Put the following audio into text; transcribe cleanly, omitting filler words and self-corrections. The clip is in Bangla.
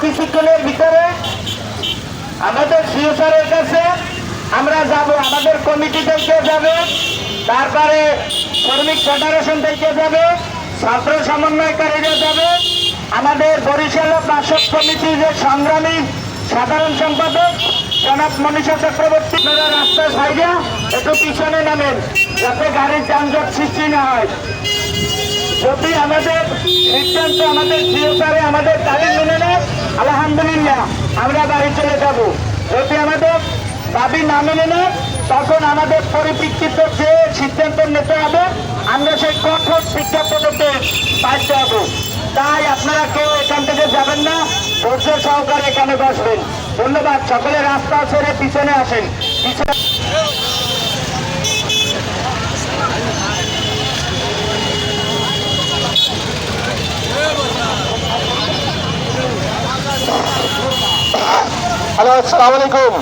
কিছুক্ষণের ভিতরে আমাদের সিও স্যারের কাছে আমরা যাব, আমাদের কমিটি থেকে যাবে, তারপরে শ্রমিক ফেডারেশন থেকে যাবে, ছাত্র সমন্বয়কারীরা যাবে, আমাদের বরিশাল বাসক কমিটির যে সংগ্রামী সাধারণ সম্পাদক জনাব মনীষা চক্রবর্তী, আপনারা রাস্তার সাইডে একটু পিছনে নামেন যাতে গাড়ির যানজট সৃষ্টি না হয়। যদি আমাদের সিদ্ধান্ত আমাদের সিও স্যারে আমাদের দাবি মেনে নেয়, আলহামদুলিল্লাহ আমরা বাড়ি চলে যাব। যদি আমাদের দাবি না মেনে নেয়, তখন আমাদের পরিপ্রেক্ষিত যে সিদ্ধান্ত নিতে হবে আমরা সেই কঠোর শিক্ষা পদ্ধতি বাধ্য হব। তাই আপনারা কেউ এখান থেকে যাবেন না, ধৈর্য সহকারে এখানে বসবেন। ধন্যবাদ। সকলে রাস্তা ছেড়ে পিছনে আসেন। হ্যালো, আসসালামু আলাইকুম।